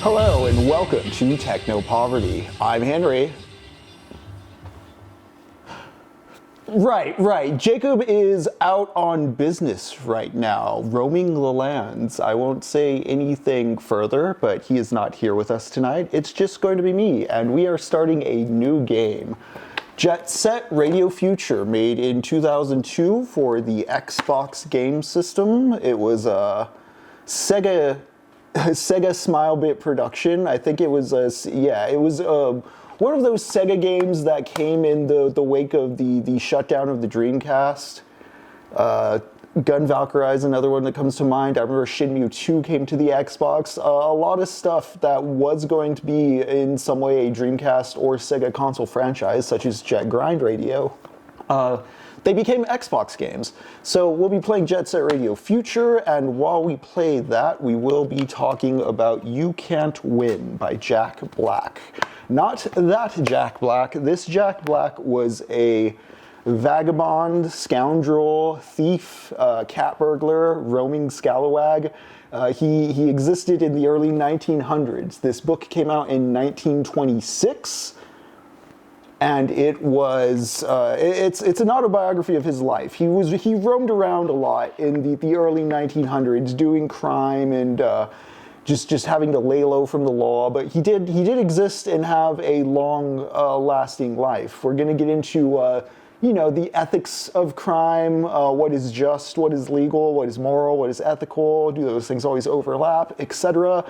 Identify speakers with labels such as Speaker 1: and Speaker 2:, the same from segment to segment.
Speaker 1: Hello and welcome to TechnoPoverty. I'm Henry. Right. Jacob is out on business right now, roaming the lands. I won't say anything further, but he is not here with us tonight. It's just going to be me, and we are starting a new game. Jet Set Radio Future, made in 2002 for the Xbox game system. It was a Sega Smilebit production. I think it was one of those Sega games that came in the wake of the shutdown of the Dreamcast. Gun Valkyrie is another one that comes to mind. I remember Shenmue 2 came to the Xbox. A lot of stuff that was going to be in some way a Dreamcast or Sega console franchise, such as Jet Grind Radio. They became Xbox games. So we'll be playing Jet Set Radio Future, and while we play that, we will be talking about You Can't Win by Jack Black. Not that Jack Black. This Jack Black was a vagabond, scoundrel, thief, cat burglar, roaming scalawag. He existed in the early 1900s. This book came out in 1926. And it was, it's an autobiography of his life. He roamed around a lot in the early 1900s doing crime and just having to lay low from the law. But he did exist and have a long lasting life. We're gonna get into, the ethics of crime, what is just, what is legal, what is moral, what is ethical, do those things always overlap, etc.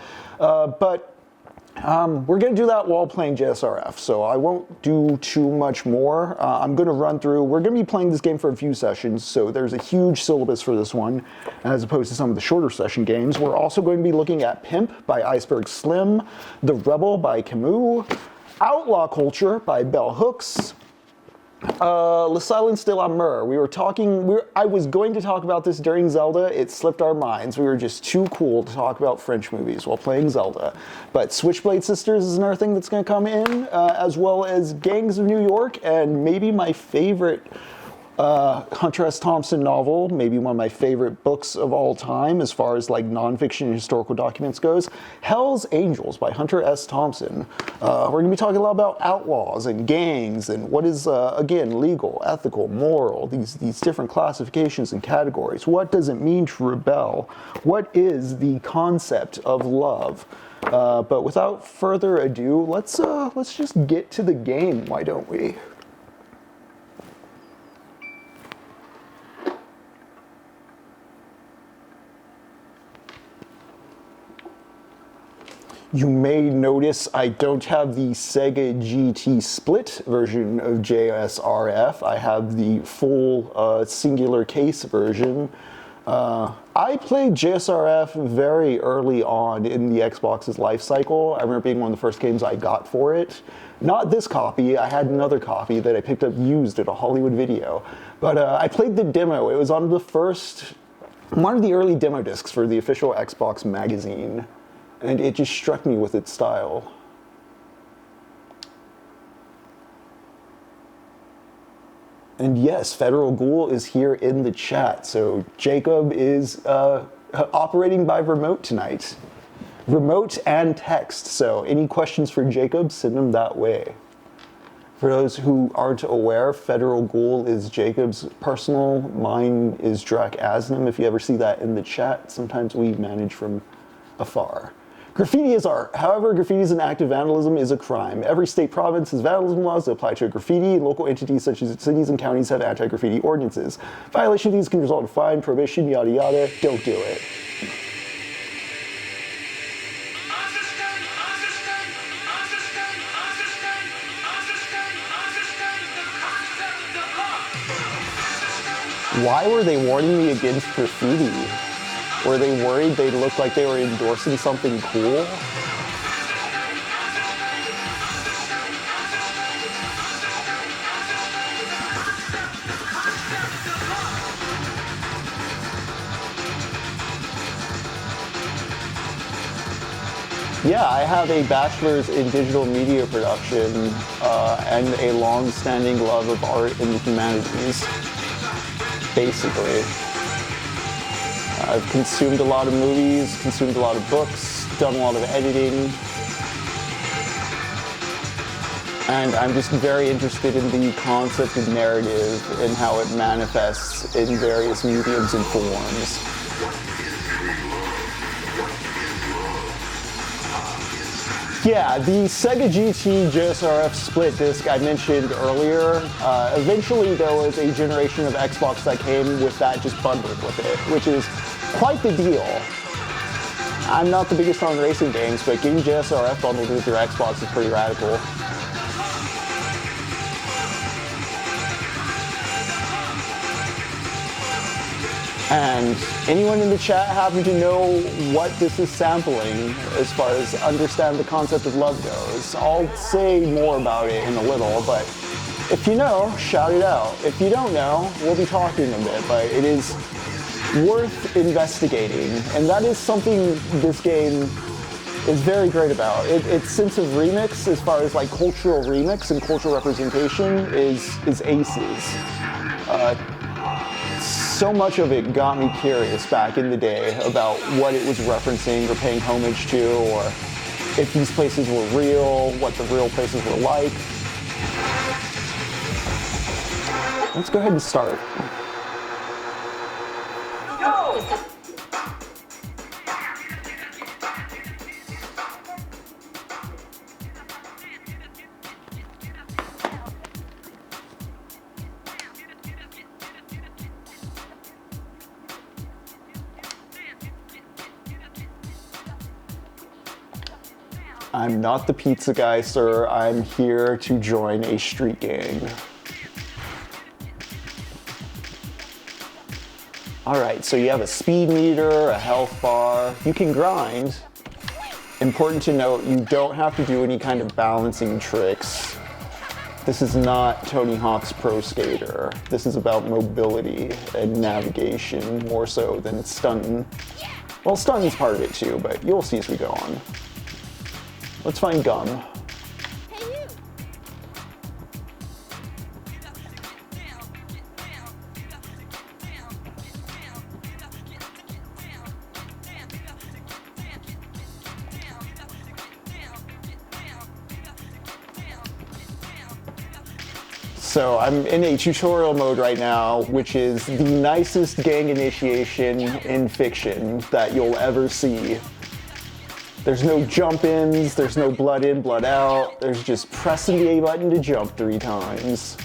Speaker 1: We're going to do that while playing JSRF, so I won't do too much more. I'm going to run through. We're going to be playing this game for a few sessions, so there's a huge syllabus for this one, as opposed to some of the shorter session games. We're also going to be looking at Pimp by Iceberg Slim, The Rebel by Camus, Outlaw Culture by Bell Hooks, Le Silence de la Mer. I was going to talk about this during Zelda. It slipped our minds. We were just too cool to talk about French movies while playing Zelda. But Switchblade Sisters is another thing that's going to come in, as well as Gangs of New York, and maybe my favorite Hunter S. Thompson novel, maybe one of my favorite books of all time as far as like nonfiction and historical documents goes, Hell's Angels by Hunter S. Thompson. We're going to be talking a lot about outlaws and gangs and what is, again, legal, ethical, moral, these different classifications and categories. What does it mean to rebel? What is the concept of love? But without further ado, let's just get to the game, why don't we? You may notice I don't have the Sega GT Split version of JSRF. I have the full singular case version. I played JSRF very early on in the Xbox's life cycle. I remember being one of the first games I got for it. Not this copy, I had another copy that I picked up used at a Hollywood Video. But I played the demo. It was on one of the early demo discs for the official Xbox magazine. And it just struck me with its style. And yes, Federal Ghoul is here in the chat. So Jacob is operating by remote tonight. Remote and text. So any questions for Jacob, send them that way. For those who aren't aware, Federal Ghoul is Jacob's personal. Mine is Drac Asnam. If you ever see that in the chat, sometimes we manage from afar. Graffiti is art. However, graffiti as an act of vandalism is a crime. Every state province has vandalism laws that apply to graffiti, and local entities such as cities and counties have anti-graffiti ordinances. Violation of these can result in fine, prohibition, yada yada. Don't do it. Why were they warning me against graffiti? Were they worried they looked like they were endorsing something cool? Yeah, I have a bachelor's in digital media production and a long-standing love of art and the humanities, basically. I've consumed a lot of movies, consumed a lot of books, done a lot of editing. And I'm just very interested in the concept of narrative and how it manifests in various mediums and forms. Yeah, the Sega GT JSRF split disc I mentioned earlier, eventually there was a generation of Xbox that came with that just bundled with it, which is quite the deal. I'm not the biggest on racing games, but getting JSRF bundled with your Xbox is pretty radical. And anyone in the chat happen to know what this is sampling as far as understand the concept of love goes? I'll say more about it in a little, but if you know, shout it out. If you don't know, we'll be talking a bit, but it is worth investigating. And that is something this game is very great about. Its sense of remix, as far as like cultural remix and cultural representation, is aces. So much of it got me curious back in the day about what it was referencing or paying homage to, or if these places were real, what the real places were like. Let's go ahead and start.
Speaker 2: Go!
Speaker 1: I'm not the pizza guy, sir. I'm here to join a street gang. All right, so you have a speed meter, a health bar. You can grind. Important to note, you don't have to do any kind of balancing tricks. This is not Tony Hawk's Pro Skater. This is about mobility and navigation more so than stunting. Well, stunting's part of it too, but you'll see as we go on. Let's find gum.
Speaker 2: Hey, you!
Speaker 1: So I'm in a tutorial mode right now, which is the nicest gang initiation in fiction that you'll ever see. There's no jump-ins, there's no blood in, blood out. There's just pressing the A button to jump 3 times.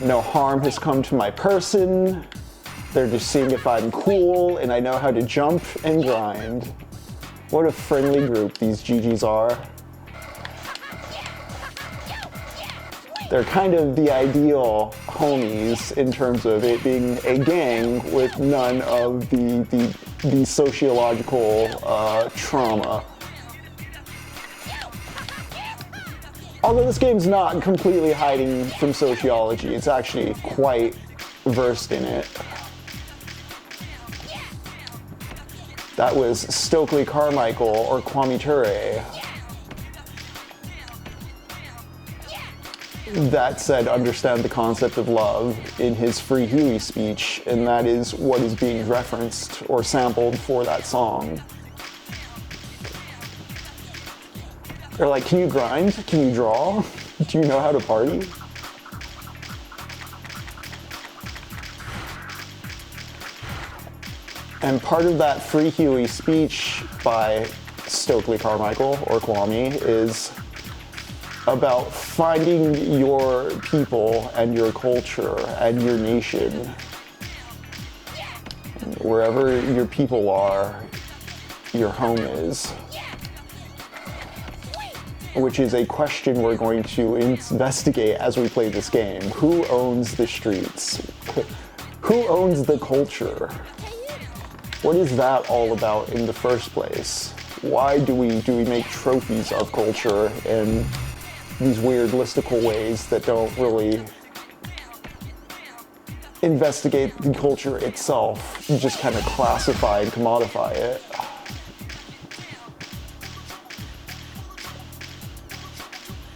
Speaker 1: No harm has come to my person. They're just seeing if I'm cool and I know how to jump and grind. What a friendly group these GGs are. They're kind of the ideal homies in terms of it being a gang with none of the sociological trauma. Although this game's not completely hiding from sociology, it's actually quite versed in it. That was Stokely Carmichael, or Kwame Ture. That said, understand the concept of love in his Free Huey speech, and that is what is being referenced or sampled for that song. They're like, can you grind? Can you draw? Do you know how to party? And part of that Free Huey speech by Stokely Carmichael, or Kwame, is about finding your people and your culture and your nation. Wherever your people are, your home is. Which is a question we're going to investigate as we play this game. Who owns the streets? Who owns the culture? What is that all about in the first place? Why do we make trophies of culture and these weird listicle ways that don't really investigate the culture itself? You just kind of classify and commodify it.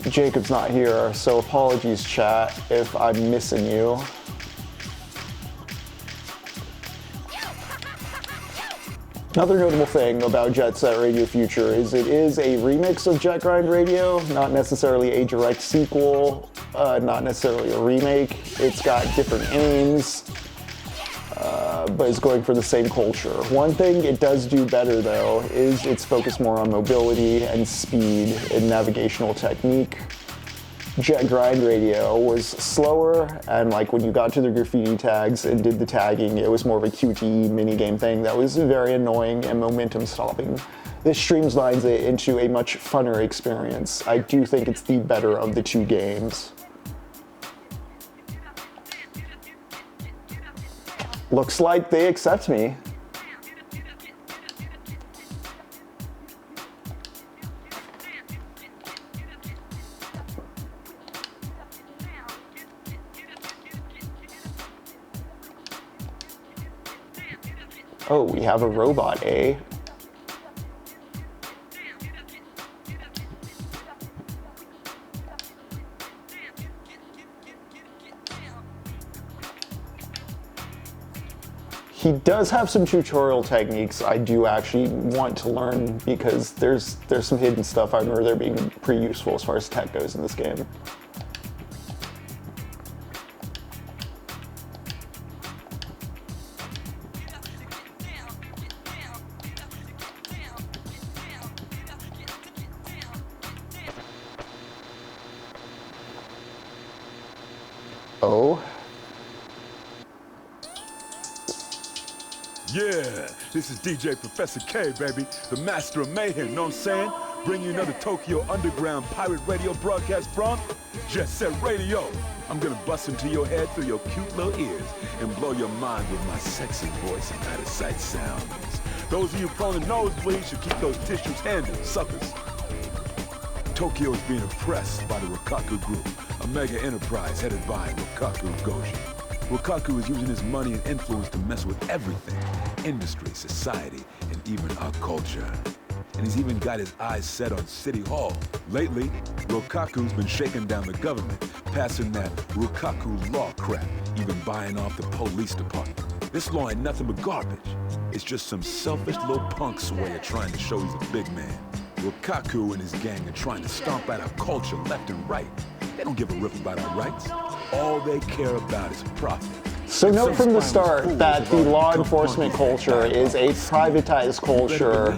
Speaker 1: Jacob's not here, so apologies, chat, if I'm missing you. Another notable thing about Jet Set Radio Future is it is a remix of Jet Grind Radio, not necessarily a direct sequel, not necessarily a remake. It's got different aims, but it's going for the same culture. One thing it does do better, though, is it's focused more on mobility and speed and navigational technique. Jet Grind Radio was slower, and like when you got to the graffiti tags and did the tagging, it was more of a QTE minigame thing that was very annoying and momentum stopping. This streamlines it into a much funner experience. I do think it's the better of the two games. Looks like they accept me. Oh, we have a robot, eh? He does have some tutorial techniques I do actually want to learn because there's some hidden stuff I remember there being pretty useful as far as tech goes in this game. Oh.
Speaker 3: Yeah, this is DJ Professor K, baby, the master of mayhem, know what I'm saying? Bring you another Tokyo Underground pirate radio broadcast from Jet Set Radio. I'm gonna bust into your head through your cute little ears and blow your mind with my sexy voice and out-of-sight sounds. Those of you prone to nosebleeds should keep those tissues handy, suckers. Tokyo is being oppressed by the Rokkaku Group, a mega enterprise headed by Rokkaku Goshi. Rokkaku is using his money and influence to mess with everything. Industry, society, and even our culture. And he's even got his eyes set on City Hall. Lately, Rokkaku's been shaking down the government, passing that Rokkaku law crap, even buying off the police department. This law ain't nothing but garbage. It's just some selfish little punk's way of trying to show he's a big man. Rokkaku and his gang are trying to stomp out our culture left and right. They don't give a rip about our rights. All they care about is profit.
Speaker 1: So note from the start that the law enforcement culture is a privatized culture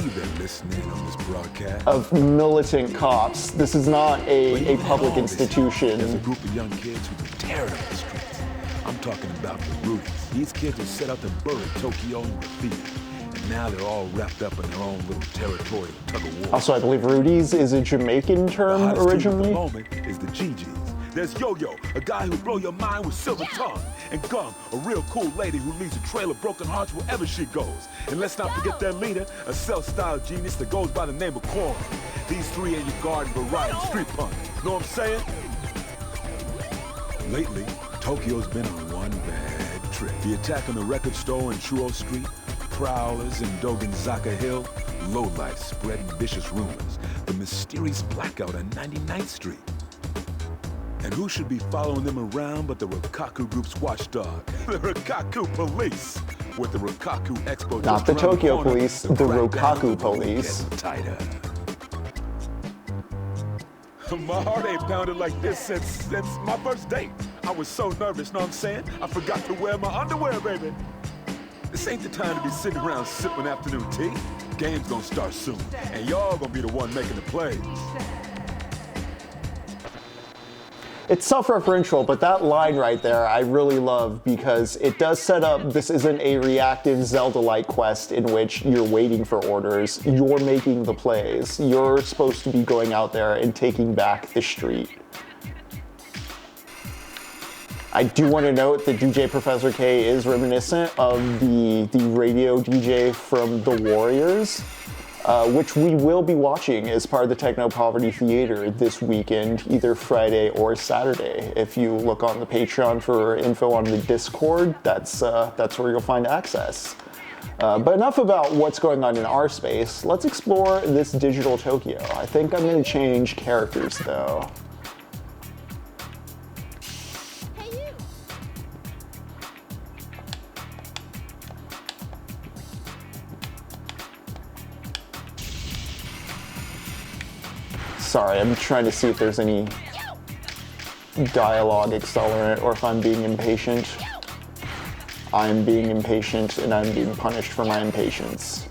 Speaker 1: of militant cops. This is not a public institution.
Speaker 3: There's a group of young kids who can tear it up the streets. I'm talking about the Rudies. These kids are set out to bury Tokyo and graffiti. And now they're all wrapped up in their own little territorial tug-of-war.
Speaker 1: Also, I believe Rudies is a Jamaican term originally.
Speaker 3: The moment is the GGs. There's Yo-Yo, a guy who'll blow your mind with silver tongue. And Gung, a real cool lady who leads a trail of broken hearts wherever she goes. And let's not forget their leader, a self-style genius that goes by the name of Quan. These three in your garden variety street punk. Know what I'm saying? Lately, Tokyo's been on one bad trip. The attack on the record store in Chuo Street, prowlers in Dogenzaka Hill, lowlife spreading vicious rumors, the mysterious blackout on 99th Street. And who should be following them around but the Rokkaku Group's watchdog, the Rokkaku Police, with the Rokkaku Expo.
Speaker 1: Not the Tokyo Police, the Rokkaku Police.
Speaker 3: Tighter. My heart ain't pounded like this since my first date. I was so nervous, know what I'm saying? I forgot to wear my underwear, baby. This ain't the time to be sitting around sipping afternoon tea. Game's gonna start soon, and y'all gonna be the one making the plays.
Speaker 1: It's self-referential, but that line right there I really love because it does set up this isn't a reactive Zelda-like quest in which you're waiting for orders. You're making the plays. You're supposed to be going out there and taking back the street. I do want to note that DJ Professor K is reminiscent of the radio DJ from The Warriors, which we will be watching as part of the TechnoPoverty Theater this weekend, either Friday or Saturday. If you look on the Patreon for info on the Discord, that's where you'll find access. But enough about what's going on in our space. Let's explore this digital Tokyo. I think I'm going to change characters though. Sorry, I'm trying to see if there's any dialogue accelerant or if I'm being impatient. I'm being impatient and I'm being punished for my impatience.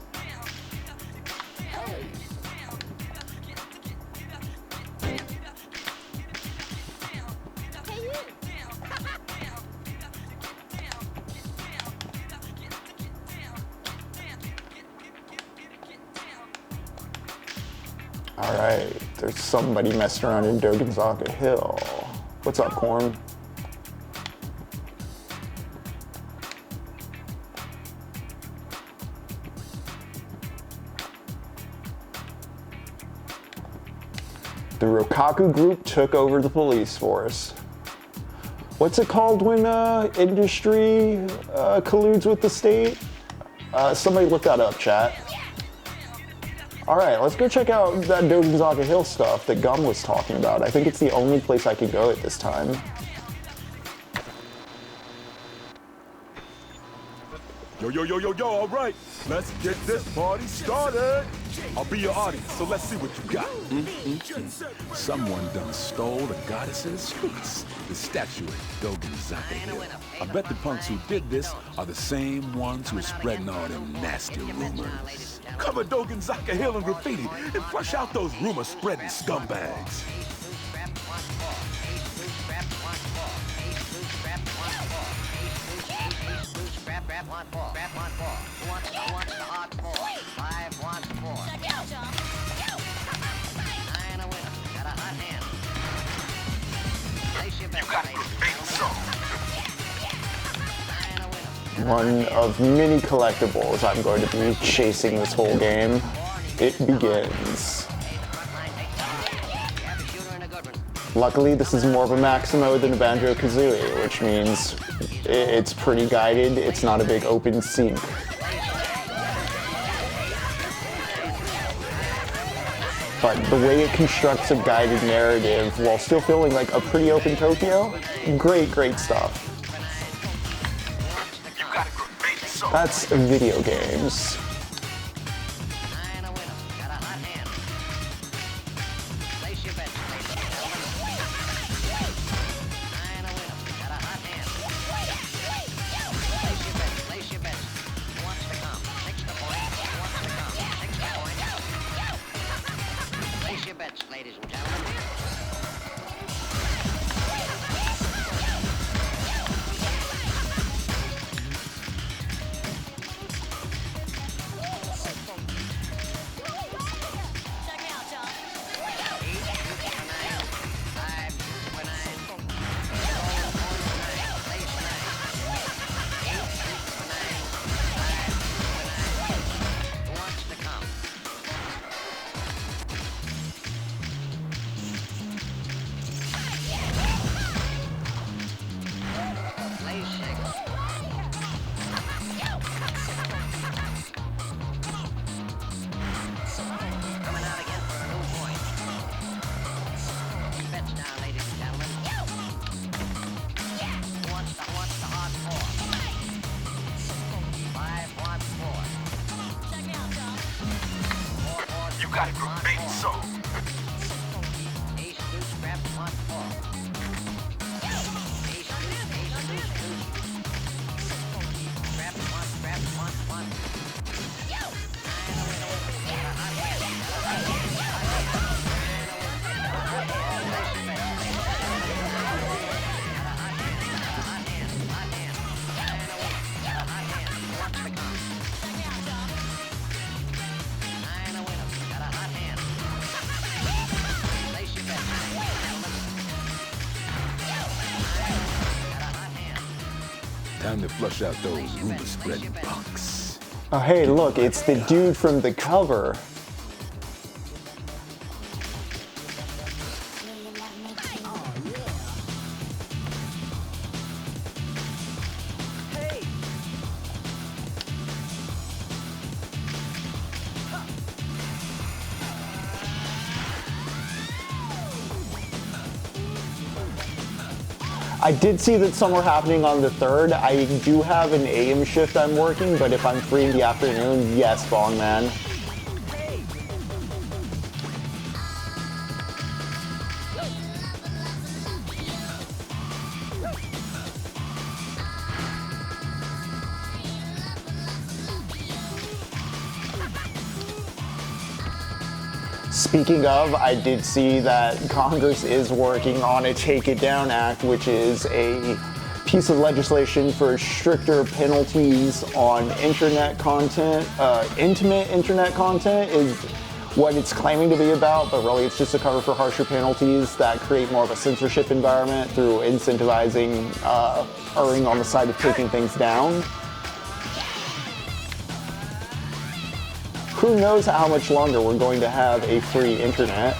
Speaker 1: Alright, there's somebody messing around in Dogonzaga Hill. What's up, Corn? The Rokaku group took over the police force. What's it called when industry colludes with the state? Somebody look that up, chat. All right, let's go check out that Dogonzaga Hill stuff that Gum was talking about. I think it's the only place I could go at this time.
Speaker 3: Yo, all right. Let's get this party started. I'll be your audience, so let's see what you got. Someone done stole the goddess of the streets, the statue of Dogonzaga Hill. I bet the punks who did this are the same ones who are spreading all them nasty rumors. Cover Dogonzaga Hill in graffiti and flush out those rumor-spreading scumbags.
Speaker 1: One of many collectibles I'm going to be chasing this whole game. It begins. Luckily, this is more of a Maximo than a Banjo-Kazooie, which means it's pretty guided. It's not a big open sink. But the way it constructs a guided narrative while still feeling like a pretty open Tokyo, great stuff. That's video games.
Speaker 3: Time to flush out those rumor-spreading punks.
Speaker 1: Oh, hey, look, it's the dude from the cover. I did see that some were happening on the 3rd. I do have an AM shift I'm working, but if I'm free in the afternoon, yes, Bong Man. Speaking of, I did see that Congress is working on a Take It Down Act, which is a piece of legislation for stricter penalties on internet content. Intimate internet content is what it's claiming to be about, but really it's just a cover for harsher penalties that create more of a censorship environment through incentivizing erring on the side of taking things down. Who knows how much longer we're going to have a free internet?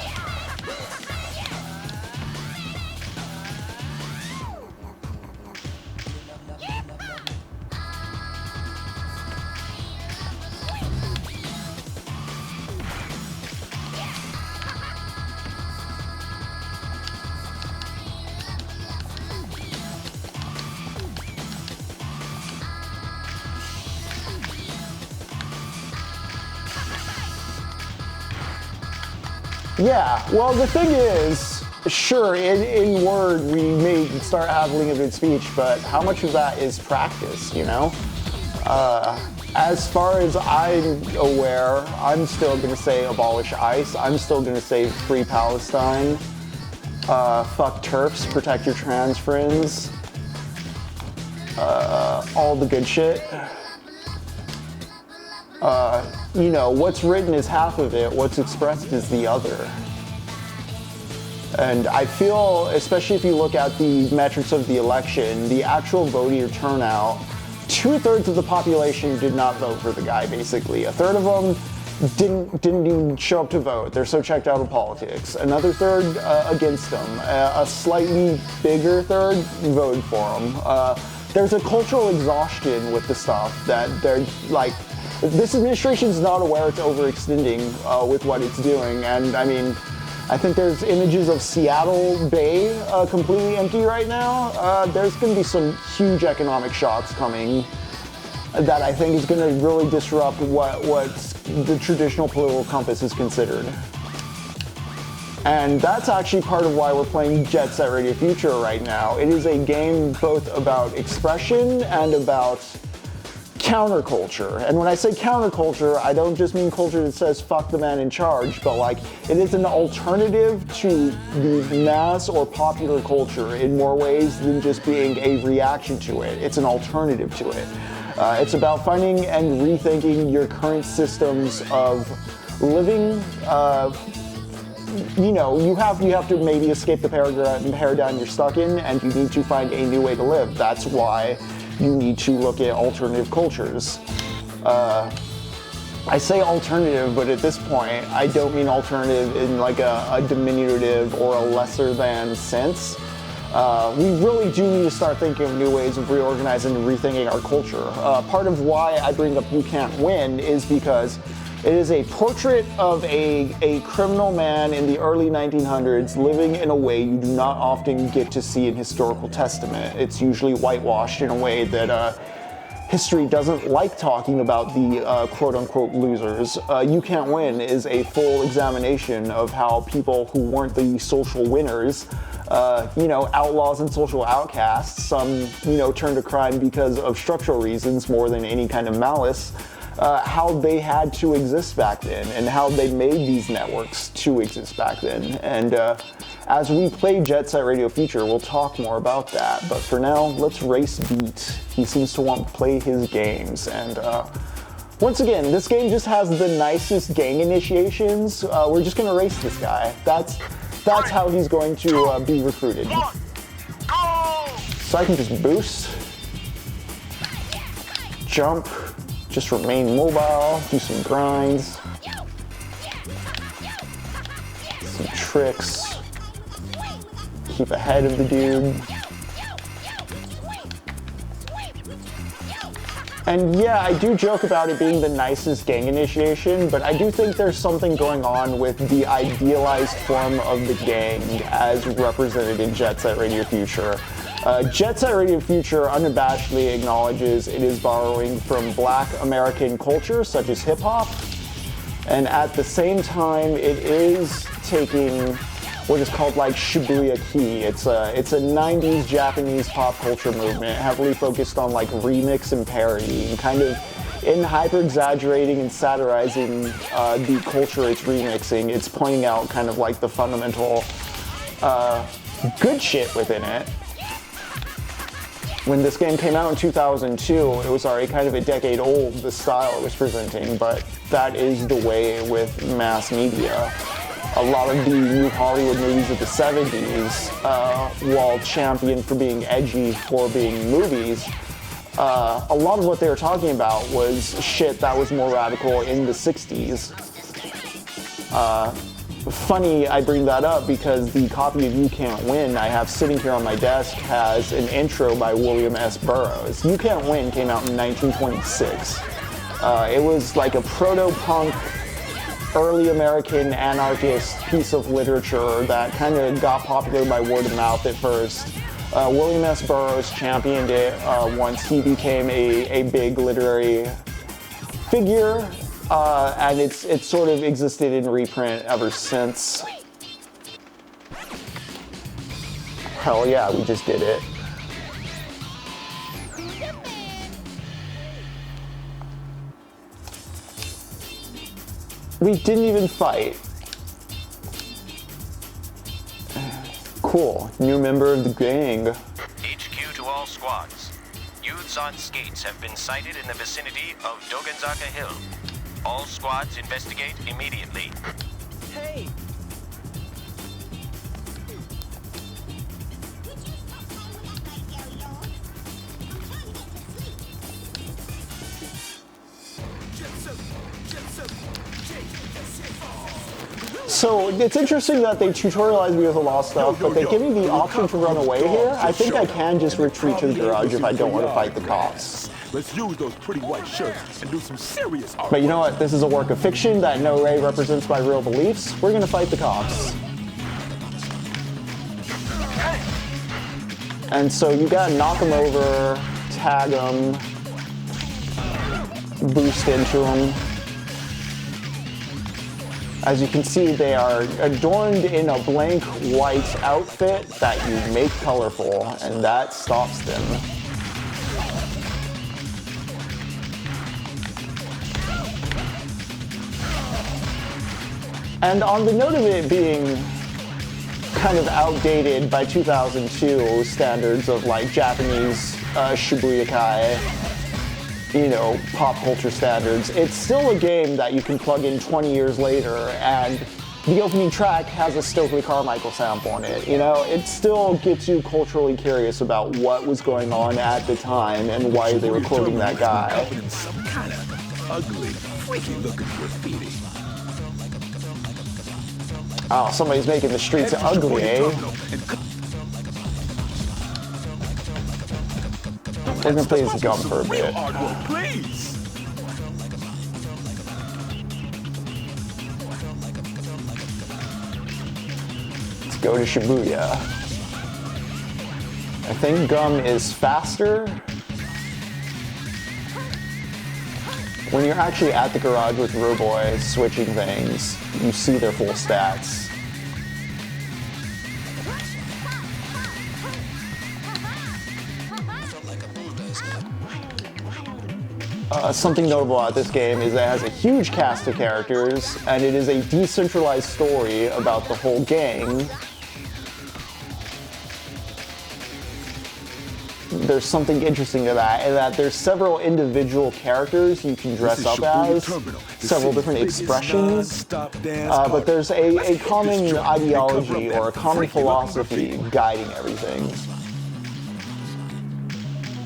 Speaker 1: Yeah, well, the thing is, sure, in word we may start having a good speech, but how much of that is practice, you know? As far as I'm aware, I'm still going to say abolish ICE. I'm still going to say free Palestine. Fuck TERFs, protect your trans friends. All the good shit. You know, what's written is half of it, what's expressed is the other. And I feel, especially if you look at the metrics of the election, the actual voter turnout, 2/3 of the population did not vote for the guy, basically. A third of them didn't even show up to vote. They're so checked out of politics. Another third against him. A slightly bigger third voted for him. There's a cultural exhaustion with the stuff that they're like, this administration is not aware it's overextending with what it's doing, and I mean, I think there's images of Seattle Bay completely empty right now. There's going to be some huge economic shocks coming that I think is going to really disrupt what the traditional political compass is considered. And that's actually part of why we're playing Jet Set Radio Future right now. It is a game both about expression and about counterculture. And when I say counterculture, I don't just mean culture that says fuck the man in charge, but like it is an alternative to the mass or popular culture in more ways than just being a reaction to it. It's an alternative to it. It's about finding and rethinking your current systems of living. You know, you have to maybe escape the paradigm you're stuck in, and you need to find a new way to live. That's why you need to look at alternative cultures. I say alternative, but at this point, I don't mean alternative in like a diminutive or a lesser than sense. We really do need to start thinking of new ways of reorganizing and rethinking our culture. Part of why I bring up You Can't Win is because it is a portrait of a criminal man in the early 1900s living in a way you do not often get to see in historical testament. It's usually whitewashed in a way that history doesn't like talking about the quote-unquote losers. You Can't Win is a full examination of how people who weren't the social winners, you know, outlaws and social outcasts, some, you know, turned to crime because of structural reasons more than any kind of malice, how they had to exist back then and how they made these networks to exist back then. And as we play Jet Set Radio Future, we'll talk more about that. But for now, let's race Beat. He seems to want to play his games. And once again, this game just has the nicest gang initiations. We're just gonna race this guy. That's how he's going to be recruited. So I can just boost, jump, just remain mobile, do some grinds, some tricks, keep ahead of the dude. And yeah, I do joke about it being the nicest gang initiation, but I do think there's something going on with the idealized form of the gang as represented in Jet Set Radio Future. Jet Set Radio Future unabashedly acknowledges it is borrowing from Black American culture, such as hip-hop, and at the same time, it is taking what is called like Shibuya-ki. It's a 90s Japanese pop culture movement, heavily focused on like remix and parody, and kind of in hyper-exaggerating and satirizing the culture it's remixing. It's pointing out kind of like the fundamental good shit within it. When this game came out in 2002, it was already kind of a decade old, the style it was presenting, but that is the way with mass media. A lot of the new Hollywood movies of the 70s, while championed for being edgy for being movies, a lot of what they were talking about was shit that was more radical in the 60s. Funny I bring that up because the copy of You Can't Win I have sitting here on my desk has an intro by William S. Burroughs. You Can't Win came out in 1926. It was like a proto-punk, early American anarchist piece of literature that kind of got popular by word of mouth at first. William S. Burroughs championed it once he became a big literary figure. And it's sort of existed in reprint ever since. Hell yeah, we just did it. We didn't even fight. Cool, new member of the gang.
Speaker 4: HQ to all squads. Youths on skates have been sighted in the vicinity of Dogenzaka Hill. All squads investigate immediately.
Speaker 2: Hey!
Speaker 1: So it's interesting that they tutorialize me with a lot of stuff, but they give me the option to run away here. I think I can just retreat to the garage if I don't want to fight the cops.
Speaker 3: Let's use those pretty white shirts and do some serious art.
Speaker 1: But you know what? This is a work of fiction that no way represents my real beliefs. We're gonna fight the cops. And so you gotta knock them over, tag them, boost into them. As you can see, they are adorned in a blank white outfit that you make colorful, and that stops them. And on the note of it being kind of outdated by 2002 standards of like Japanese Shibuya-kai, you know, pop culture standards, it's still a game that you can plug in 20 years later and the opening track has a Stokely Carmichael sample in it. You know, it still gets you culturally curious about what was going on at the time and why they were quoting that guy.
Speaker 3: Some kind of ugly, freaky looking graffiti.
Speaker 1: Oh, somebody's making the streets ugly, eh? We're gonna play this gum for a bit. Let's go to Shibuya. I think gum is faster. When you're actually at the garage with Roboy switching things, you see their full stats. Something notable about this game is that it has a huge cast of characters, and it is a decentralized story about the whole gang. There's something interesting to that, in that there's several individual characters you can dress up as, several different expressions, but there's a common ideology or a common philosophy guiding everything.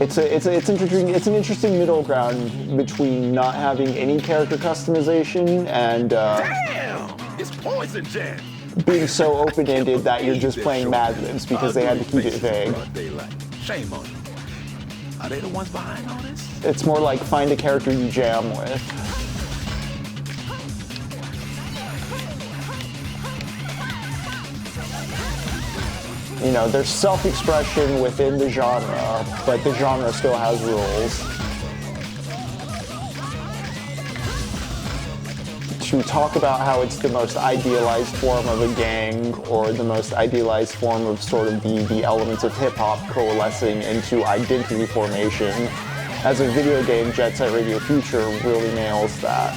Speaker 1: It's an interesting middle ground between not having any character customization and being so open-ended that you're just playing Mad Libs because they had to keep it vague.
Speaker 3: Shame on them. Are they the ones behind all this?
Speaker 1: It's more like find a character you jam with. You know, there's self-expression within the genre, but the genre still has rules. to talk about how it's the most idealized form of a gang, or the most idealized form of sort of the elements of hip-hop coalescing into identity formation. As a video game, Jet Set Radio Future really nails that.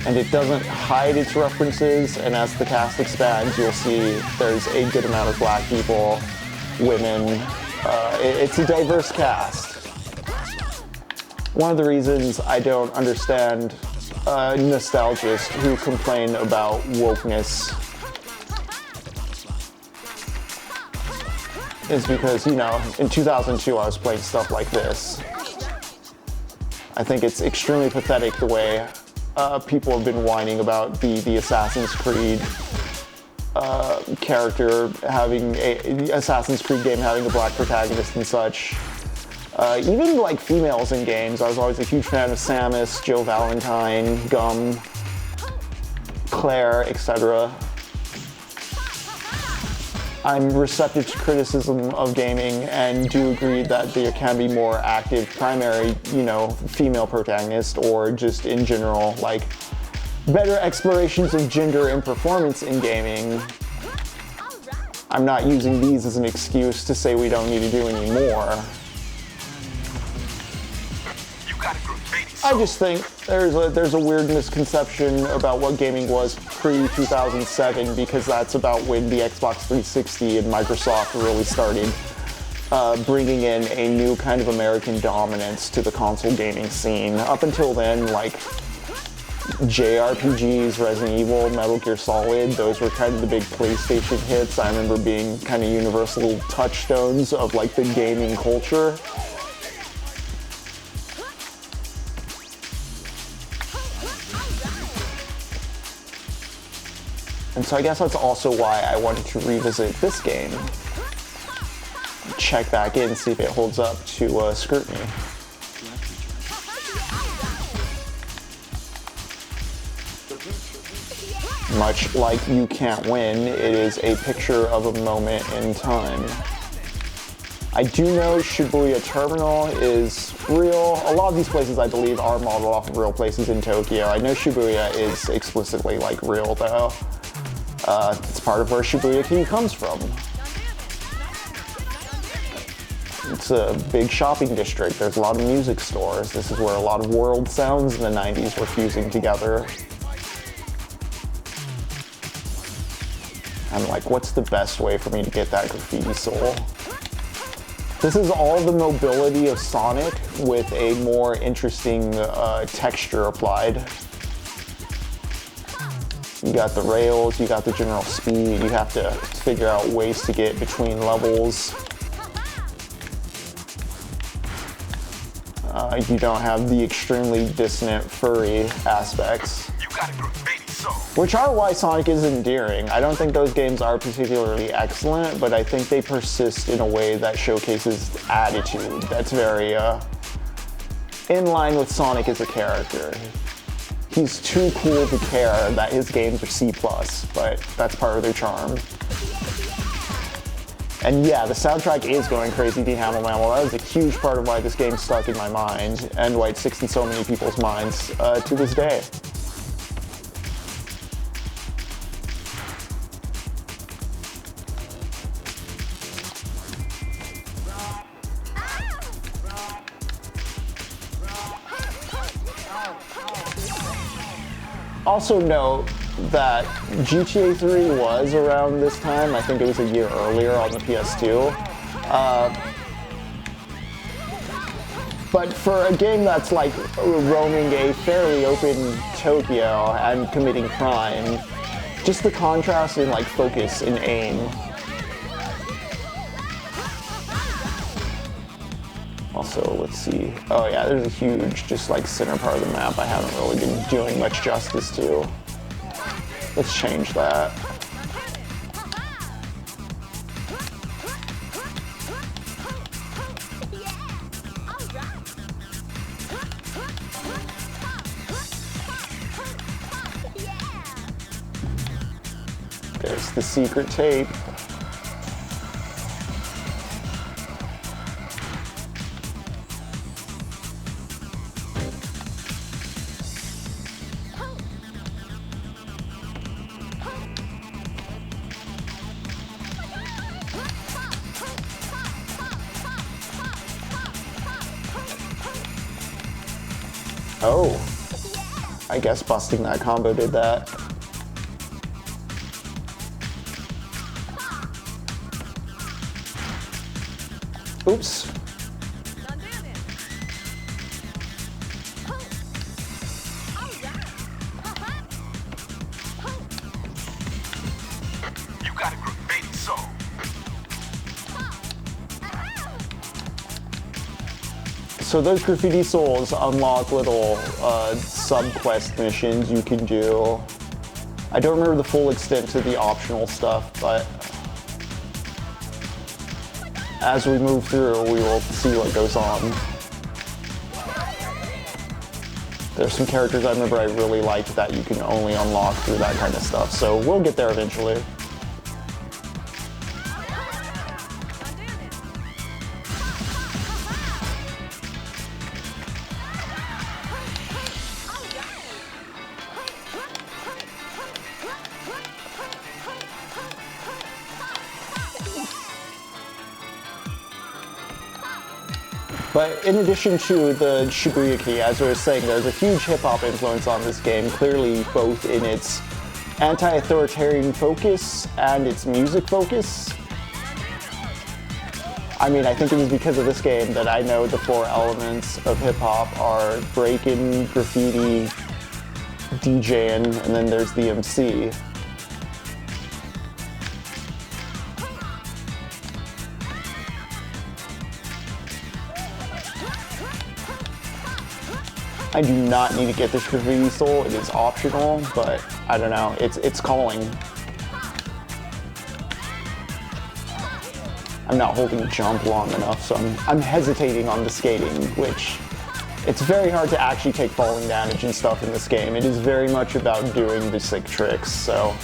Speaker 1: And it doesn't hide its references, and as the cast expands, you'll see there's a good amount of black people, women. It's a diverse cast. One of the reasons I don't understand nostalgists who complain about wokeness is because, you know, in 2002 I was playing stuff like this. I think it's extremely pathetic the way people have been whining about the Assassin's Creed character having the Assassin's Creed game having a black protagonist and such. Even like females in games, I was always a huge fan of Samus, Joe Valentine, Gum, Claire, etc. I'm receptive to criticism of gaming and do agree that there can be more active primary, you know, female protagonists, or just in general, like, better explorations of gender and performance in gaming. I'm not using these as an excuse to say we don't need to do any more. I just think there's a weird misconception about what gaming was pre-2007, because that's about when the Xbox 360 and Microsoft really started bringing in a new kind of American dominance to the console gaming scene. Up until then, like, JRPGs, Resident Evil, Metal Gear Solid, those were kind of the big PlayStation hits. I remember being kind of universal touchstones of like the gaming culture. And so I guess that's also why I wanted to revisit this game. Check back in, see if it holds up to scrutiny. Much like You Can't Win, it is a picture of a moment in time. I do know Shibuya Terminal is real. A lot of these places, I believe, are modeled off of real places in Tokyo. I know Shibuya is explicitly, like, real, though. It's part of where Shibuya Key comes from. It's a big shopping district. There's a lot of music stores. This is where a lot of world sounds in the 90s were fusing together. I'm like, what's the best way for me to get that graffiti soul? This is all the mobility of Sonic with a more interesting texture applied. You got the rails, you got the general speed, you have to figure out ways to get between levels. You don't have the extremely dissonant furry aspects, which are why Sonic is endearing. I don't think those games are particularly excellent, but I think they persist in a way that showcases attitude that's very in line with Sonic as a character. He's too cool to care that his games are C+, but that's part of their charm. And yeah, the soundtrack is going crazy, D Hamel Mammal. That was a huge part of why this game stuck in my mind, and why it sticks in so many people's minds to this day. Also note that GTA 3 was around this time. I think it was a year earlier on the PS2. But for a game that's like roaming a fairly open Tokyo and committing crime, just the contrast in like focus and aim. Also, let's see. Oh yeah, there's a huge, just like center part of the map I haven't really been doing much justice to. Let's change that. There's the secret tape. Oh, I guess busting that combo did that. Oops.
Speaker 3: You got a graffiti soul.
Speaker 1: So those graffiti souls unlock little sub-quest missions you can do. I don't remember the full extent to the optional stuff, but as we move through, we will see what goes on. There's some characters I remember I really liked that you can only unlock through that kind of stuff, so we'll get there eventually. But in addition to the Shibuya key, as I was saying, there's a huge hip-hop influence on this game, clearly both in its anti-authoritarian focus and its music focus. I mean, I think it was because of this game that I know the 4 elements of hip-hop are breaking, graffiti, DJing, and then there's the MC. I do not need to get this graffiti soul, it is optional, but I don't know, it's calling. I'm not holding jump long enough, so I'm hesitating on the skating, which it's very hard to actually take falling damage and stuff in this game. It is very much about doing the sick tricks, so.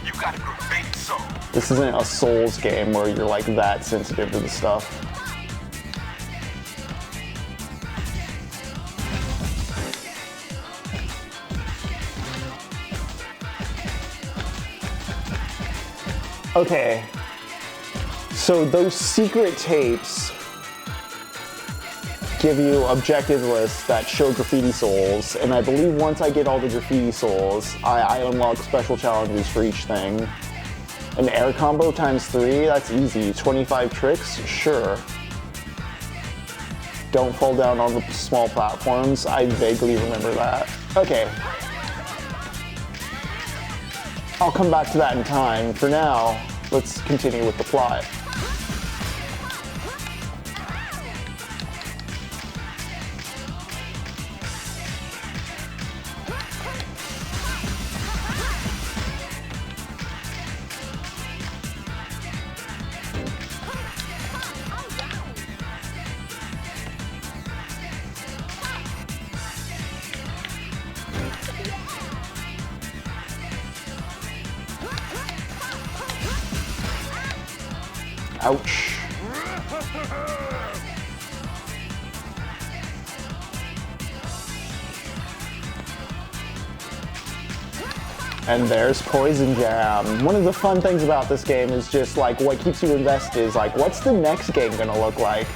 Speaker 3: You got a graffiti soul.
Speaker 1: This isn't a Souls game where you're like that sensitive to the stuff. Okay, so those secret tapes give you objective lists that show graffiti souls, and I believe once I get all the graffiti souls, I unlock special challenges for each thing. An air combo times 3, that's easy. 25 tricks, sure. Don't fall down on the small platforms, I vaguely remember that. Okay. I'll come back to that in time. For now, let's continue with the plot. Ouch. And there's Poison Jam. One of the fun things about this game is just like what keeps you invested is like, what's the next game gonna look like?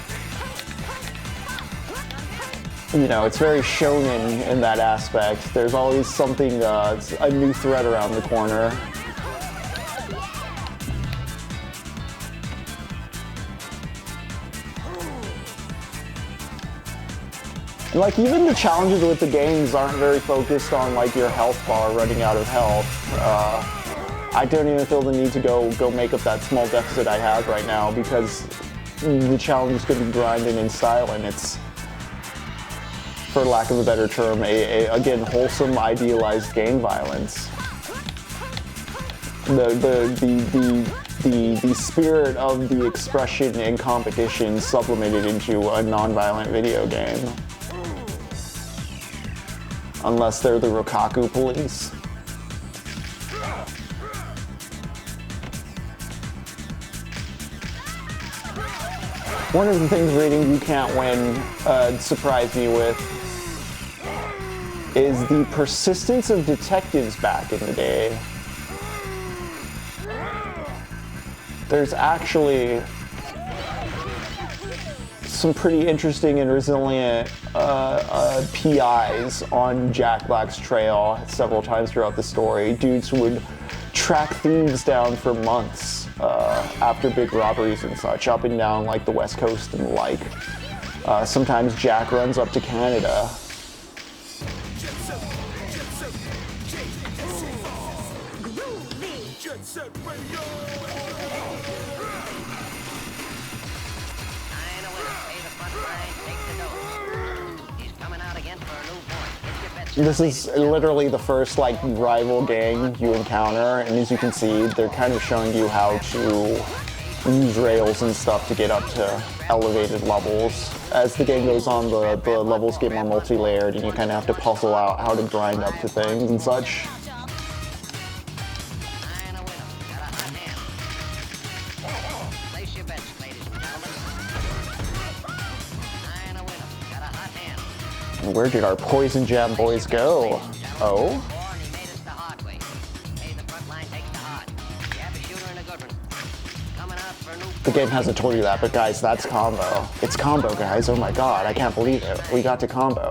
Speaker 1: You know, it's very shonen in that aspect. There's always something, a new threat around the corner. Like, even the challenges with the games aren't very focused on, like, your health bar running out of health. I don't even feel the need to go make up that small deficit I have right now because the challenge is going to be grinding in style, and it's, for lack of a better term, again, wholesome, idealized gang violence. The spirit of the expression and competition supplemented into a non-violent video game. Unless they're the Rokaku police. One of the things reading You Can't Win surprised me with is the persistence of detectives back in the day. There's actually some pretty interesting and resilient PIs on Jack Black's trail several times throughout the story. Dudes would track thieves down for months after big robberies and such, up and down like the West Coast and the like. Sometimes Jack runs up to Canada. This is literally the first like rival gang you encounter, and as you can see, they're kind of showing you how to use rails and stuff to get up to elevated levels. As the game goes on, the levels get more multi-layered, and you kind of have to puzzle out how to grind up to things and such. Where did our Poison Jam boys go? Oh? The game hasn't told you that, but guys, that's combo. It's combo, guys. Oh my god, I can't believe it. We got to combo.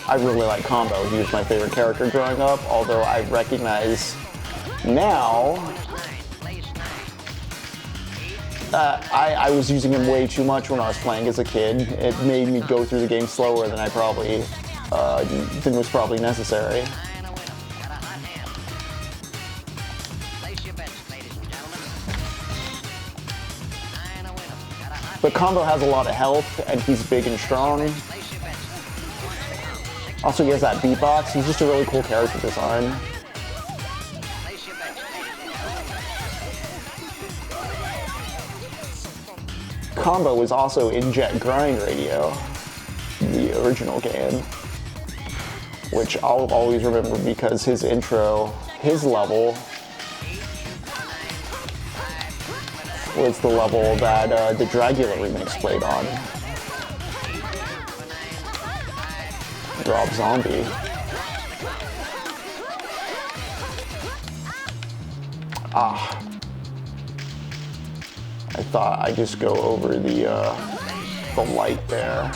Speaker 1: I really like combo. He was my favorite character growing up, although I recognize now I was using him way too much when I was playing as a kid. It made me go through the game slower than I probably than was probably necessary. But Combo has a lot of health, and he's big and strong. Also, he has that beatbox. He's just a really cool character design. Combo was also in Jet Grind Radio, the original game, which I'll always remember because his intro, his level, was the level that the Dragula remix played on. Rob Zombie. I thought I'd just go over the light there.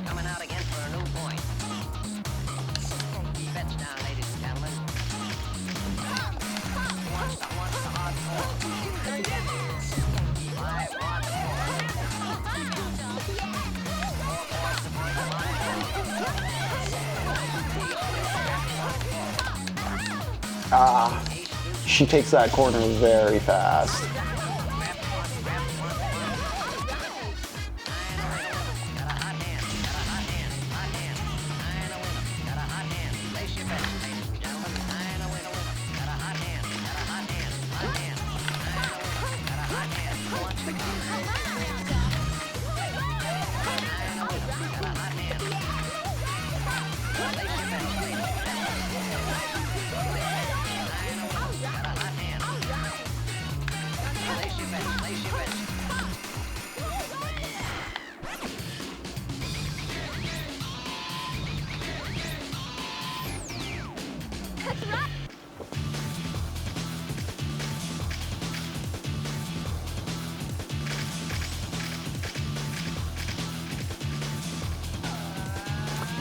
Speaker 5: Coming out again for a new point. Bets down, ladies and gentlemen. Wants the hardcore.
Speaker 1: She takes that corner very fast.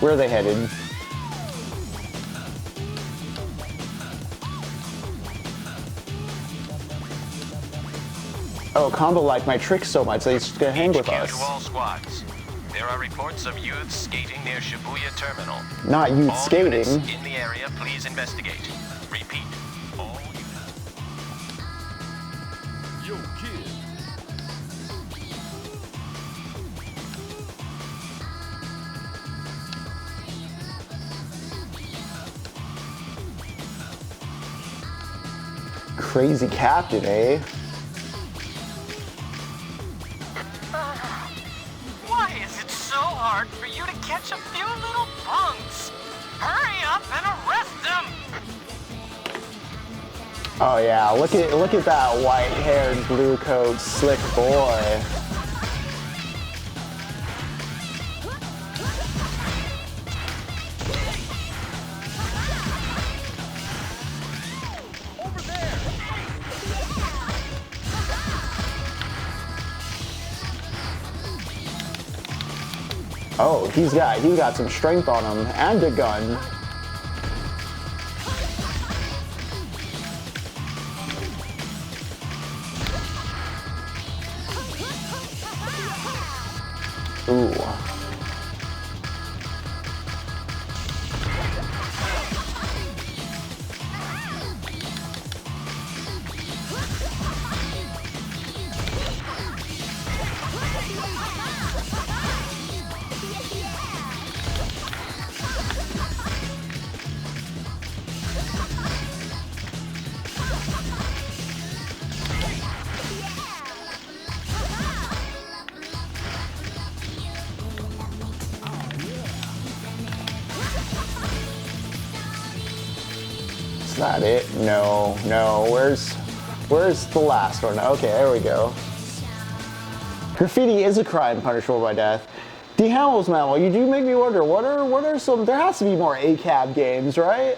Speaker 1: Where are they headed? Oh, Combo liked my tricks so much, they just gonna hang with us.
Speaker 4: To all squads. There are reports of youths skating near Shibuya Terminal.
Speaker 1: Not youth
Speaker 4: All
Speaker 1: skating.
Speaker 4: units in the area, please investigate. Repeat. All
Speaker 3: Yo, kid.
Speaker 1: Crazy captain, eh?
Speaker 6: Why is it so hard for you to catch a few little punks? Hurry up and arrest them!
Speaker 1: Oh yeah, look at that white-haired, blue-coat, slick boy. Oh, he's got some strength on him and a gun. Ooh. Is that it? No, no. Where's the last one? Okay, there we go. Graffiti is a crime punishable by death. D. Hamels, Mammal, you do make me wonder, what are some, there has to be more ACAB games, right?